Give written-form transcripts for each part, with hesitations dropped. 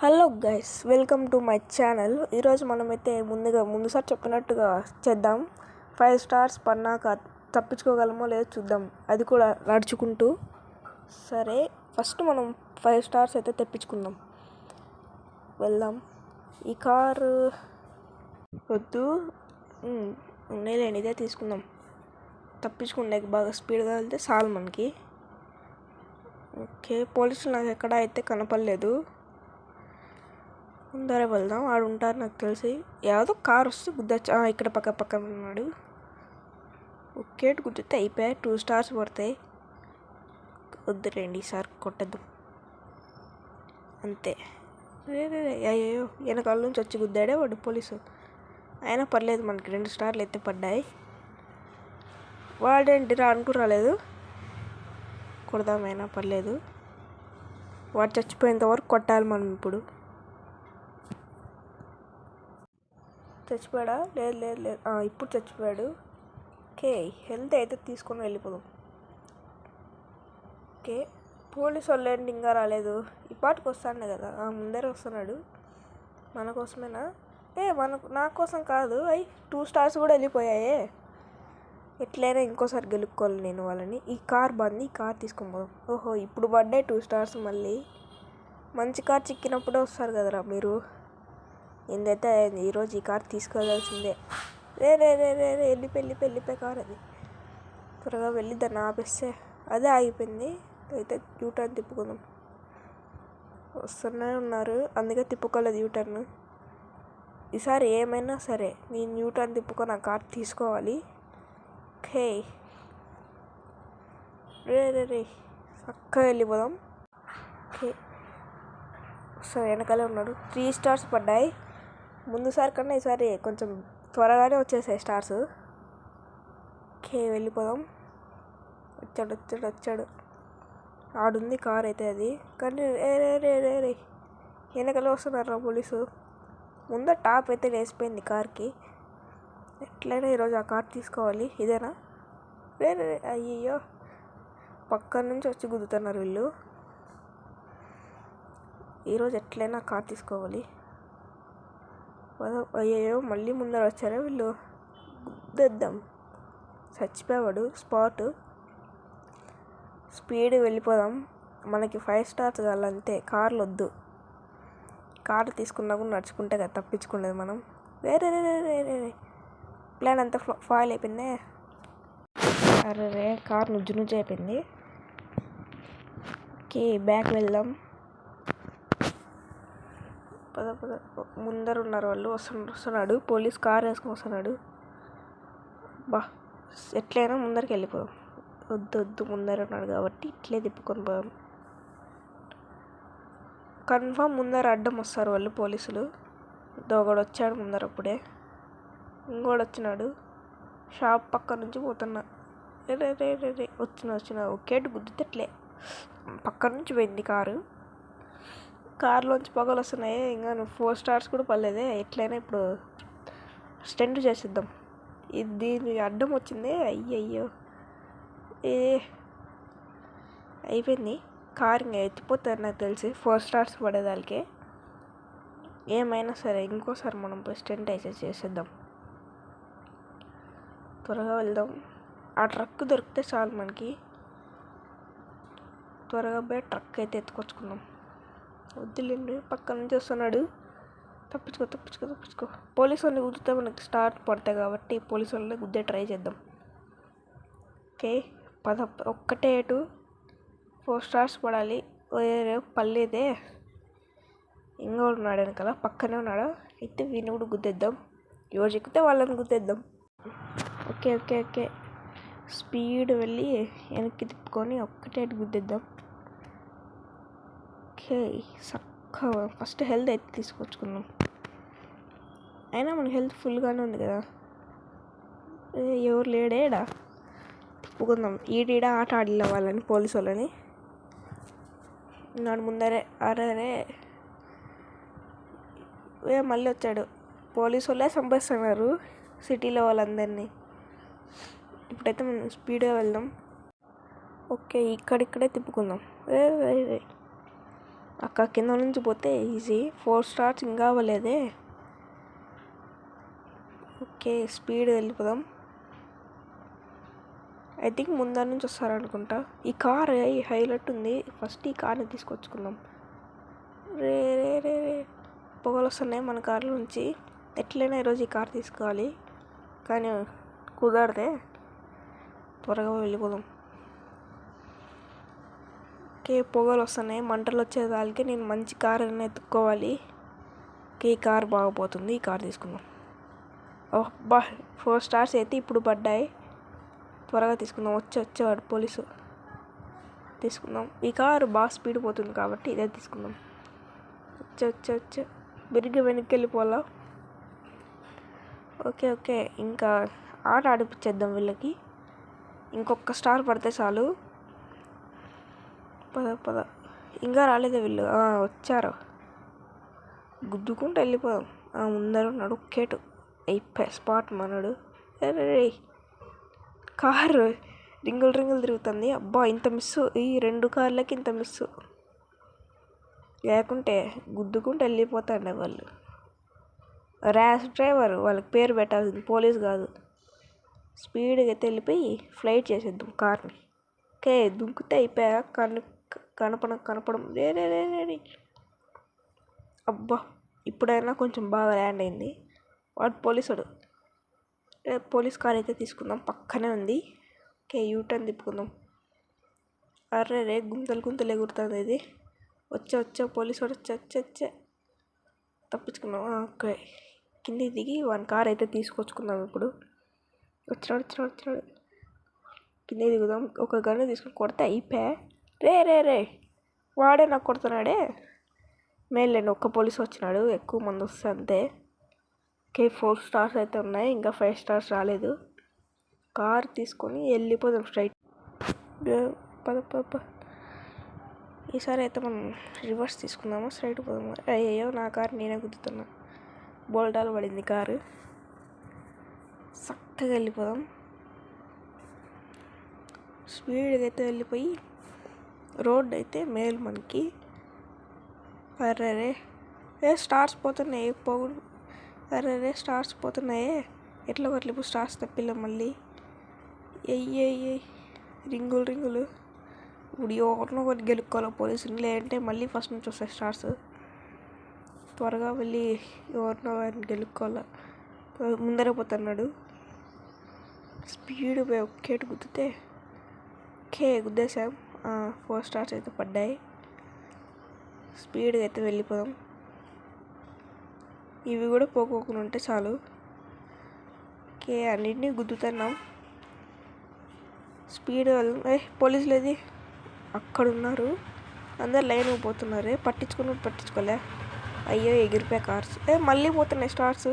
Hello guys, welcome to my channel. ఈరోజు మనమైతే ముందుసారి చెప్పినట్టుగా చేద్దాం. 5 స్టార్స్ పన్నాక తప్పించుకోగలమో లేదో చూద్దాం, అది కూడా నడుచుకుంటూ. సరే, ఫస్ట్ మనం 5 స్టార్స్ అయితే తెప్పించుకుందాం. వెళ్దాం. ఈ కారు వద్దు, ఉండేలేండి, ఇదే తీసుకుందాం. తప్పించుకుండే బాగా స్పీడ్గా వెళ్తే చాలు మనకి. ఓకే, పోలీసులు నాకు ఎక్కడ అయితే కనపడలేదు. ముందరే వెళ్దాం, ఆడు ఉంటారు నాకు తెలిసి. ఏదో కార్ వస్తే గుద్దచ్చు. ఇక్కడ పక్కన ఉన్నాడు. ఓకే, గుద్దితే అయిపోయాయి. 2 స్టార్స్ పడతాయి. వద్దులేండి, ఈసారి కొట్టద్దు అంతే. అయ్యో, వెనకాల నుంచి వచ్చి గుద్దాడే వాడు పోలీసు. అయినా పర్లేదు, మనకి 2 స్టార్లు అయితే పడ్డాయి. వాడేంటి అనుకు రాలేదు. కొడదామైనా పర్లేదు. వాడు చచ్చిపోయేంత వరకు కొట్టాలి మనం. ఇప్పుడు చచ్చిపోయాడా? లేదు. ఇప్పుడు చచ్చిపోయాడు. ఓకే, హెల్త్ అయితే తీసుకొని వెళ్ళిపోదాం. ఓకే, పోలీసు వాళ్ళు ఏంటి ఇంకా రాలేదు? ఈ పాటికి వస్తాడే కదా. ముందరే వస్తున్నాడు. మన కోసమేనా? నా కోసం కాదు. 2 స్టార్స్ కూడా వెళ్ళిపోయాయే. ఎట్లయినా ఇంకోసారి గెలుపుకోవాలి నేను వాళ్ళని. ఈ కార్ బాగుంది, ఈ కార్ తీసుకొని పోదాం. ఓహో, ఇప్పుడు పడ్డాయి 2 స్టార్స్. మళ్ళీ మంచి కార్ చిక్కినప్పుడే వస్తారు కదరా మీరు. ఏందైతే ఈరోజు ఈ కార్ తీసుకోవాల్సిందే. వెళ్ళిపోయి కార్ అది. త్వరగా వెళ్ళి దాన్ని ఆపేస్తే అదే ఆగిపోయింది. అయితే యూటర్న్ తిప్పుకుందాం. వస్తూనే ఉన్నారు, అందుకే తిప్పుకోలేదు యూటర్న్. ఈసారి ఏమైనా సరే నేను యూటర్న్ తిప్పుకొని ఆ కార్ తీసుకోవాలి. ఓకే, రే చక్కగా వెళ్ళిపోదాం. ఓకే, సరే, వెనకాలే ఉన్నాడు. 3 స్టార్స్ పడ్డాయి. ముందుసారి కన్నా ఈసారి కొంచెం త్వరగానే వచ్చేసాయి స్టార్స్. ఓకే, వెళ్ళిపోదాం. వచ్చాడు. ఆడుంది కార్ అయితే అది. కానీ రే వెనకాల వస్తున్నారు పోలీసు. ముందర టాప్ అయితే వేసిపోయింది కార్కి. ఎట్లయినా ఈరోజు ఆ కార్ తీసుకోవాలి. ఇదేనా? రే అయ్యో, పక్కన నుంచి వచ్చి గుద్దుతున్నారు వీళ్ళు. ఈరోజు ఎట్లయినా కార్ తీసుకోవాలి. అయ్యో, మళ్ళీ ముందర వచ్చారా వీళ్ళు. గుద్దేద్దాం. చచ్చిపోయాడు స్పాట్. స్పీడ్ వెళ్ళిపోదాం. మనకి 5 స్టార్స్ కావాలంతే. కార్లు వద్దు. కారు తీసుకున్నా కూడా నడుచుకుంటే కదా తప్పించుకునేది మనం. రే ప్లాన్ అంతా ఫాయిల్ అయిపోయిందే. అరే, కార్ నుజ్జు అయిపోయింది. ఓకే, బ్యాక్ వెళ్దాం. పద ముందర ఉన్నారు వాళ్ళు. వస్తున్నాడు పోలీస్ కార్ వేసుకొని వస్తున్నాడు. ఎట్లయినా ముందరికి వెళ్ళిపోదాం. వద్దు ముందర ఉన్నాడు కాబట్టి ఇట్లే తిప్పుకొని పోదాం. కన్ఫామ్ ముందర అడ్డం వస్తారు వాళ్ళు పోలీసులు. ఒకడు వచ్చాడు ముందర అప్పుడే. ఇంకోడు వచ్చినాడు. షాప్ పక్క నుంచి పోతున్నా. రే వచ్చిన ఒకేటి గుద్దుతట్లే పక్క నుంచి పోయింది కారు. కార్లోంచి పొగలు వస్తున్నాయి. ఇంకా 4 స్టార్స్ కూడా పర్లేదే. ఎట్లయినా ఇప్పుడు స్టెంట్ చేసిద్దాం. దీని అడ్డం వచ్చింది. అయ్యయ్యో, అయిపోయింది. కార్ ఇంకా ఎత్తిపోతారు నాకు తెలిసి 4 స్టార్స్ పడేదానికి. ఏమైనా సరే ఇంకోసారి మనం పోయి స్టెంట్ అయితే చేసేద్దాం. త్వరగా వెళ్దాం. ఆ ట్రక్ దొరికితే చాలు మనకి. త్వరగా పోయి ట్రక్ అయితే ఎత్తుకొచ్చుకుందాం. వద్దులేండి, పక్క నుంచి వస్తున్నాడు. తప్పించుకో. పోలీసు వాళ్ళని గుద్దితే మనకి స్టార్ట్ పడతాయి కాబట్టి పోలీసు వాళ్ళని గుద్దే ట్రై చేద్దాం. ఓకే, ఒక్కటే 4 స్టార్స్ పడాలి. పర్లేదే. ఇంకోడు ఉన్నాడు వెనకాల, పక్కనే ఉన్నాడు. అయితే వీడిని కూడా గుద్దేద్దాం. ఎవరు చెక్కితే వాళ్ళని గుద్దేద్దాం. ఓకే, స్పీడ్ వెళ్ళి వెనక్కి తిప్పుకొని ఒక్కటే గుద్దేద్దాం. ఓకే, ఫస్ట్ హెల్త్ అయితే తీసుకొచ్చుకుందాం. అయినా మన హెల్త్ ఫుల్గానే ఉంది కదా. ఎవరు లేడేడా? తిప్పుకుందాం. ఈడ ఆట ఆడిల్ల వాళ్ళని, పోలీసు వాళ్ళని. నాడు ముందరే. అరే మళ్ళీ వచ్చాడు. పోలీసు వాళ్ళే చంపేస్తున్నారు సిటీలో వాళ్ళందరినీ. ఇప్పుడైతే మనం స్పీడ్గా వెళ్దాం. ఓకే, ఇక్కడిక్కడే తిప్పుకుందాం. అక్కడ కింద నుంచి పోతే ఈజీ. 4 స్టార్స్ ఇంకా అవ్వలేదే. ఓకే, స్పీడ్ వెళ్ళిపోదాం. ఐ థింక్ ముందర నుంచి వస్తారనుకుంటా. ఈ కార్ హైలైట్ ఉంది. ఫస్ట్ ఈ కార్ని తీసుకొచ్చుకుందాం. రే రే రే రే పొగలు వస్తున్నాయి మన కార్ల నుంచి. ఎట్లయినా ఈరోజు ఈ కార్ తీసుకోవాలి, కానీ కుదరదే. త్వరగా వెళ్ళిపోదాం. ఓకే, పొగలు వస్తున్నాయి. మంటలు వచ్చేదానికి నేను మంచి కార్ అని ఎత్తుక్కోవాలి. ఓకే, ఈ కార్ బాగపోతుంది. ఈ కార్ తీసుకుందాం. ఓహ్ 4 స్టార్స్ అయితే ఇప్పుడు పడ్డాయి. త్వరగా తీసుకుందాం. వచ్చేవాడు పోలీసు. తీసుకుందాం. ఈ కారు బాగా స్పీడ్ పోతుంది కాబట్టి ఇదే తీసుకుందాం. వచ్చే బిరిగ్గా వెనక్కి వెళ్ళిపోవాలా. ఓకే, ఇంకా ఆట ఆడిపించేద్దాం వీళ్ళకి. ఇంకొక స్టార్ పడితే చాలు. పద ఇంకా రాలేదే వీళ్ళు. వచ్చారు. గుద్దుకుంటూ వెళ్ళిపోదాం. ముందర ఉన్నాడు కేటు. అయిపోయి స్పాట్ మనడు. కారు రింగులు తిరుగుతుంది. అబ్బా, ఇంత మిస్సు. ఈ 2 కార్లకి ఇంత మిస్సు. లేకుంటే గుద్దుకుంటూ వెళ్ళిపోతాండే వాళ్ళు. Rash driver. వాళ్ళకి పేరు పెట్టాల్సింది, పోలీస్ కాదు. స్పీడ్గా అయితే వెళ్ళిపోయి ఫ్లైట్ చేసేద్దాం కార్ని. ఓకే, దుంకుతే అయిపోయా. కనపడం రే. అబ్బా, ఇప్పుడైనా కొంచెం బాగా ల్యాండ్ అయింది. వాడు పోలీసుడు. పోలీస్ కార్ అయితే తీసుకుందాం, పక్కనే ఉంది. Okay, U turn తిప్పుకుందాం. అర్రే గుంతలు ఎగురుతుంది ఇది. వచ్చా పోలీసు వాడు. వచ్చే తప్పించుకున్నాం. ఓకే, కిందికి దిగి వన్ కార్ అయితే తీసుకొచ్చుకుందాం. ఇప్పుడు వచ్చినాడు. కిందికి దిగుదాం. ఒక గన్ను తీసుకొని కొడితే అయిపోయా. రే వాడే నాకు కొడుతున్నాడే. మేల్లేండి, ఒక్క పోలీసు వచ్చినాడు. ఎక్కువ మంది వస్తే అంతే. ఓకే, 4 స్టార్స్ అయితే ఉన్నాయి. ఇంకా 5 స్టార్స్ రాలేదు. కార్ తీసుకొని వెళ్ళిపోదాం స్ట్రైట్. పద. ఈసారి అయితే మనం రివర్స్ తీసుకుందాము. స్ట్రైట్ పోదాము. అయ్యో, నా కారు నేనే గుద్దుతున్నా. బోల్టాలు పడింది కారు. చక్కగా వెళ్ళిపోదాం. స్పీడ్గా అయితే వెళ్ళిపోయి రోడ్ అయితే మేలు మనకి. అర్రే స్టార్స్ పోతున్నాయి. స్టార్స్ పోతున్నాయే. ఎట్లా ఇప్పుడు స్టార్స్ తప్పిల్ల మళ్ళీ. అయ్యే రింగులు. ఇప్పుడు ఎవరినో ఒకటి గెలుక్కోవాలి పోలీసుని, లేదంటే మళ్ళీ ఫస్ట్ నుంచి వస్తాయి స్టార్స్. త్వరగా వెళ్ళి ఎవరినో గెలుక్కోవాలి. ముందరే పోతున్నాడు. స్పీడ్ పోయి ఒకేటి గుద్దితే. గుద్దేశాం. 4 స్టార్స్ అయితే పడ్డాయి. స్పీడ్గా అయితే వెళ్ళిపోదాం. ఇవి కూడా పోకోకుండా ఉంటే చాలు. ఓకే, అన్నింటినీ గుద్దుతున్నాం. స్పీడ్ వెళ్దాం. పోలీసులు ఏది అక్కడ ఉన్నారు. అందరు లైన్ పోతున్నారు. పట్టించుకోలే. అయ్యో, ఎగిరిపోయా కార్స్. మళ్ళీ పోతున్నాయి స్టార్స్.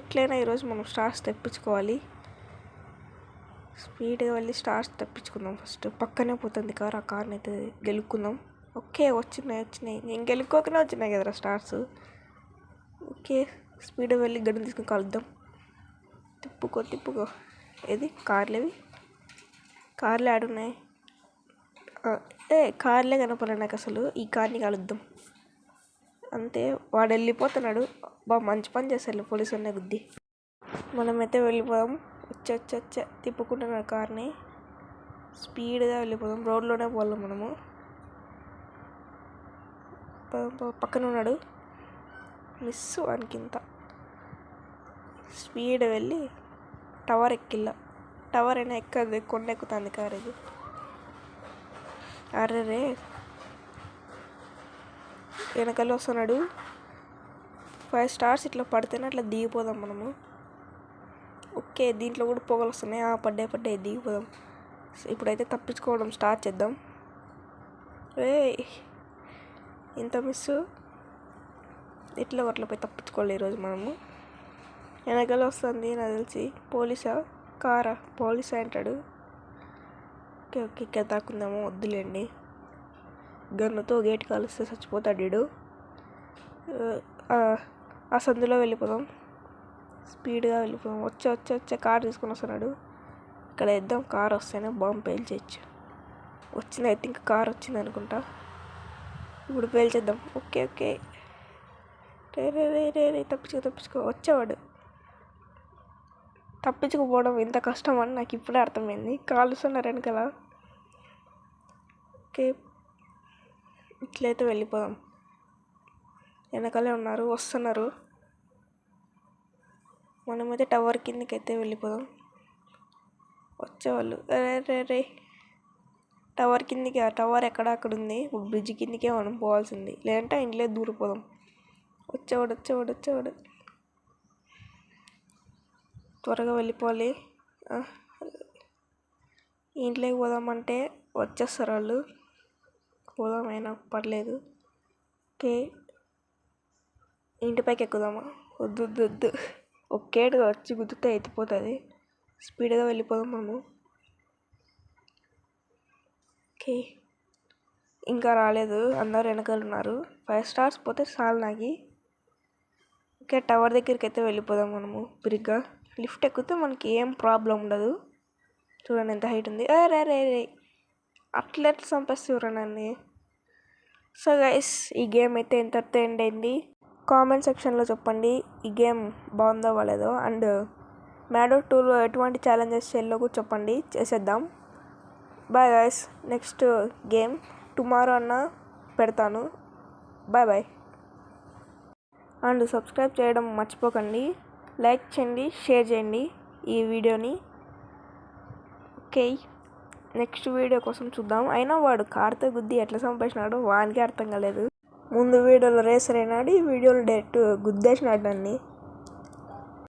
ఎట్లయినా ఈరోజు మనం స్టార్స్ తెప్పించుకోవాలి. స్పీడ్గా వెళ్ళి స్టార్స్ తెప్పించుకుందాం. ఫస్ట్ పక్కనే పోతుంది కార్. ఆ కార్ని అయితే గెలుక్కుందాం. ఓకే, వచ్చినాయి. నేను గెలుక్కోకనే వచ్చినాయి కదరా స్టార్స్. ఓకే, స్పీడ్గా వెళ్ళి గడ్డను తీసుకుని కలుద్దాం. తిప్పుకో. ఏది కార్లు ఆడున్నాయి. కార్లే కనపడలే నాకు అసలు. ఈ కార్ని కలుద్దాం. అంతే, వాడు వెళ్ళిపోతున్నాడు. మంచి పని చేస్తారు పోలీసు అనే గుద్ది. మనమైతే వెళ్ళిపోదాం. వచ్చే తిప్పుకుంటున్నాడు కార్ని. స్పీడ్గా వెళ్ళిపోదాం. రోడ్లోనే పోదాం మనము. పక్కన ఉన్నాడు. మిస్ వానికింత. స్పీడ్ వెళ్ళి టవర్ టవర్ అయినా ఎక్కదు, కొండ ఎక్కుతుంది కార్ ఇది. అర్రే వెనకాల వస్తున్నాడు. 5 స్టార్స్ ఇట్లా పడితేనే అట్లా దిగిపోదాం మనము. ఓకే, దీంట్లో కూడా పొగలు వస్తున్నాయి. పడ్డాయి. దిగిపోదాం. ఇప్పుడైతే తప్పించుకోవడం స్టార్ట్ చేద్దాం. ఇంత మిస్సు. ఇట్లా పోయి తప్పించుకోవాలి ఈరోజు మనము. వెనకాల వస్తుంది నాకు తెలిసి. పోలీసా కారా? పోలీసా అంటాడు. ఓకే, ఇక్కడ దాక్కుందాము. వద్దులేండి, గన్నుతో గేట్ కాలుస్తే చచ్చిపోతాడు వీడు. ఆ సందులో వెళ్ళిపోదాం. స్పీడ్గా వెళ్ళిపోదాం. వచ్చే కార్ తీసుకొని వస్తున్నాడు. ఇక్కడ వేద్దాం. కార్ వస్తేనే బాంబు పేల్చేయచ్చు. వచ్చింది. ఐ థింక్ కార్ వచ్చింది అనుకుంటా. ఇప్పుడు పేల్చేద్దాం. Okay okay. రే రే రే రే రే తప్పించుకో. వచ్చేవాడు. తప్పించుకుపోవడం ఇంత కష్టం అని నాకు ఇప్పుడే అర్థమైంది. కాలుస్తున్నారు వెనకాల. ఓకే, ఇట్లయితే వెళ్ళిపోదాం. వెనకాలే ఉన్నారు, వస్తున్నారు. మనమైతే టవర్ కిందకి అయితే వెళ్ళిపోదాం. వచ్చేవాళ్ళు. రే రే టవర్ కిందికి, ఆ టవర్ అక్కడ ఉంది. బ్రిడ్జ్ కిందికే మనం పోవాల్సింది, లేదంటే ఇంట్లో దూరిపోదాం. వచ్చేవాడు. త్వరగా వెళ్ళిపోవాలి. ఇంట్లోకి పోదామంటే వచ్చేస్తారు వాళ్ళు. పోదామైనా పర్లేదు. ఓకే, ఇంటిపైకి ఎక్కుదామా? వద్దు. ఒకేటిగా వచ్చి గుద్దుతే ఎత్తిపోతుంది. స్పీడ్గా వెళ్ళిపోదాం మనము. ఓకే, ఇంకా రాలేదు, అందరు వెనకాల ఉన్నారు. 5 స్టార్స్ పోతే చాలు నాకు. ఓకే, టవర్ దగ్గరికి అయితే వెళ్ళిపోదాం మనము బిరిగ్గా. లిఫ్ట్ ఎక్కితే మనకి ఏం ప్రాబ్లం ఉండదు. చూడండి ఎంత హైట్ ఉంది. రే అట్లా చంపేస్తారు నన్ను. సో గైస్, ఈ గేమ్ అయితే ఎంతటితో ఎండ్ అయింది. కామెంట్ సెక్షన్లో చెప్పండి ఈ గేమ్ బాగుందో బాగాలేదో. అండ్ మ్యాడో 2లో ఎటువంటి ఛాలెంజెస్ చేయాలో కూడా చెప్పండి, చేసేద్దాం. Bye guys, next game tomorrow అన్న పెడతాను. బాయ్. అండ్ సబ్స్క్రైబ్ చేయడం మర్చిపోకండి. లైక్ చేయండి, షేర్ చేయండి ఈ వీడియోని. ఓకే, నెక్స్ట్ వీడియో కోసం చూద్దాం. అయినా వాడు కార్తో గుద్ది ఎట్లా చంపేసినాడో వానికే అర్థం కాలేదు. ముందు వీడియోలో రేసర్ అయినాడు, ఈ వీడియోలో డైరెక్ట్ గుద్దేసినాడు నన్ను.